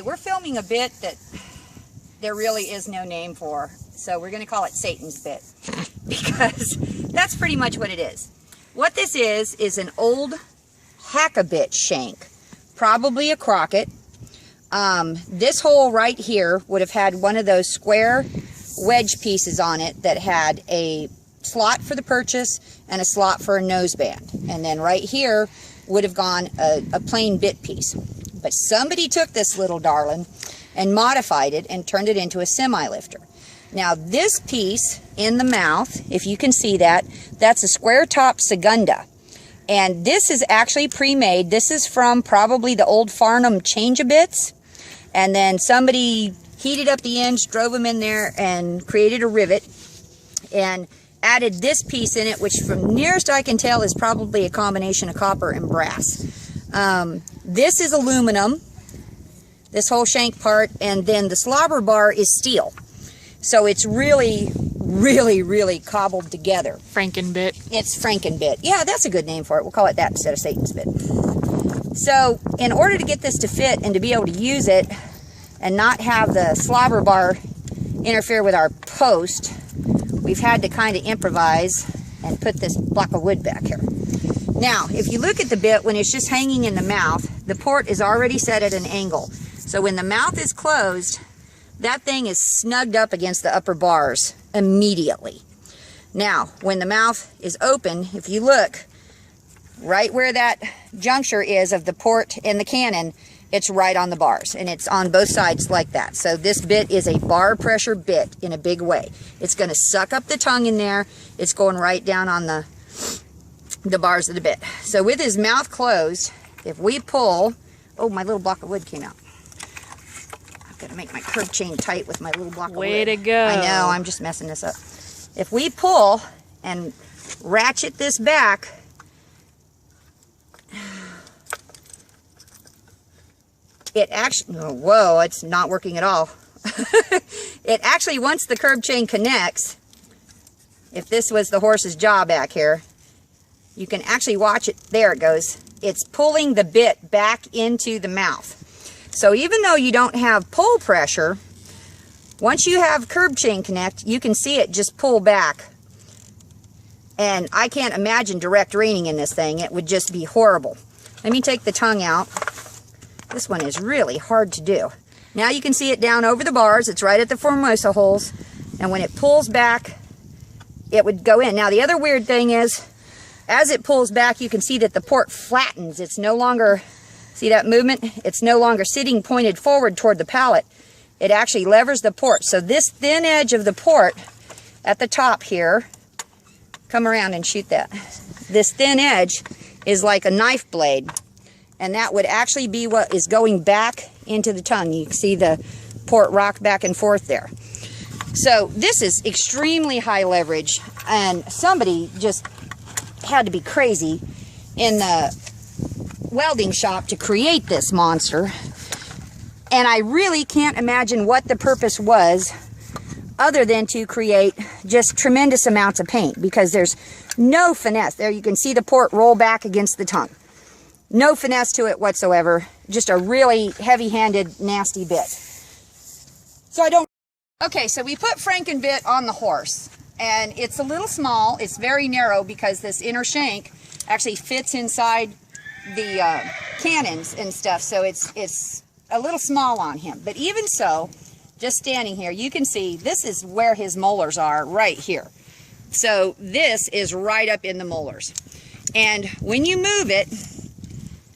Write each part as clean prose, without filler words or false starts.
We're filming a bit that there really is no name for, so we're going to call it Satan's bit, because that's pretty much what it is. What this is an old hack-a-bit shank, probably a Crockett. This hole right here would have had one of those square wedge pieces on it that had a slot for the purchase and a slot for a noseband, and then right here would have gone a plain bit piece. But somebody took this little darling and modified it and turned it into a semi-lifter. Now this piece in the mouth, if you can see that, that's a square top Segunda. And this is actually pre-made. This is from probably the old Farnham change-a-bits. And then somebody heated up the ends, drove them in there, and created a rivet. And added this piece in it, which from nearest I can tell is probably a combination of copper and brass. This is aluminum, this whole shank part, and then the slobber bar is steel. So it's really, really, really cobbled together. Frankenbit. It's Frankenbit. Yeah, that's a good name for it. We'll call it that instead of Satan's bit. So in order to get this to fit and to be able to use it and not have the slobber bar interfere with our post, we've had to kind of improvise and put this block of wood back here. Now, if you look at the bit, when it's just hanging in the mouth, the port is already set at an angle. So when the mouth is closed, that thing is snugged up against the upper bars immediately. Now, when the mouth is open, if you look right where that juncture is of the port and the cannon, it's right on the bars, and it's on both sides like that. So this bit is a bar pressure bit in a big way. It's going to suck up the tongue in there. It's going right down on the bars of the bit. So with his mouth closed, if we pull, oh, my little block of wood came out. I've got to make my curb chain tight with my little block of wood. Way to go. I know, I'm just messing this up. If we pull and ratchet this back, it actually, oh, whoa, it's not working at all. It actually, once the curb chain connects, if this was the horse's jaw back here, you can actually watch it. There it goes. It's pulling the bit back into the mouth. So even though you don't have pull pressure, once you have curb chain connect, you can see it just pull back. And I can't imagine direct reining in this thing. It would just be horrible. Let me take the tongue out. This one is really hard to do. Now you can see it down over the bars. It's right at the Formosa holes. And when it pulls back, it would go in. Now the other weird thing is, as it pulls back, you can see that the port flattens. It's no longer, see that movement? It's no longer sitting pointed forward toward the pallet. It actually levers the port. So this thin edge of the port at the top here, come around and shoot that. This thin edge is like a knife blade. And that would actually be what is going back into the tongue. You can see the port rock back and forth there. So this is extremely high leverage, and somebody just had to be crazy in the welding shop to create this monster. And I really can't imagine what the purpose was other than to create just tremendous amounts of paint, because there's no finesse. There you can see the port roll back against the tongue. No finesse to it whatsoever. Just a really heavy-handed, nasty bit. So I don't... Okay, so we put Frankenbit on the horse. And it's a little small. It's very narrow because this inner shank actually fits inside the cannons and stuff. So it's a little small on him. But even so, just standing here, you can see this is where his molars are, right here. So this is right up in the molars. And when you move it,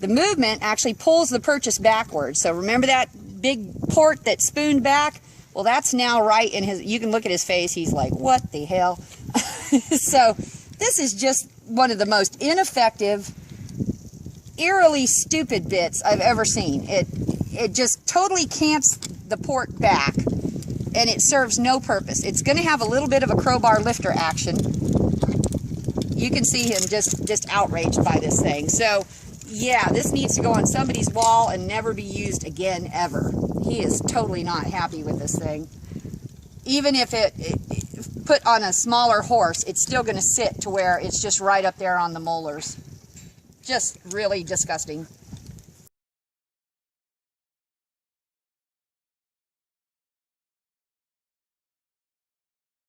the movement actually pulls the purchase backwards. So remember that big port that spooned back? Well, that's now right in his, you can look at his face, he's like, what the hell? So this is just one of the most ineffective, eerily stupid bits I've ever seen. It just totally cants the port back, and it serves no purpose. It's going to have a little bit of a crowbar lifter action. You can see him just outraged by this thing. So yeah, this needs to go on somebody's wall and never be used again, ever. He is totally not happy with this thing. Even if it put on a smaller horse, it's still going to sit to where it's just right up there on the molars. Just really disgusting.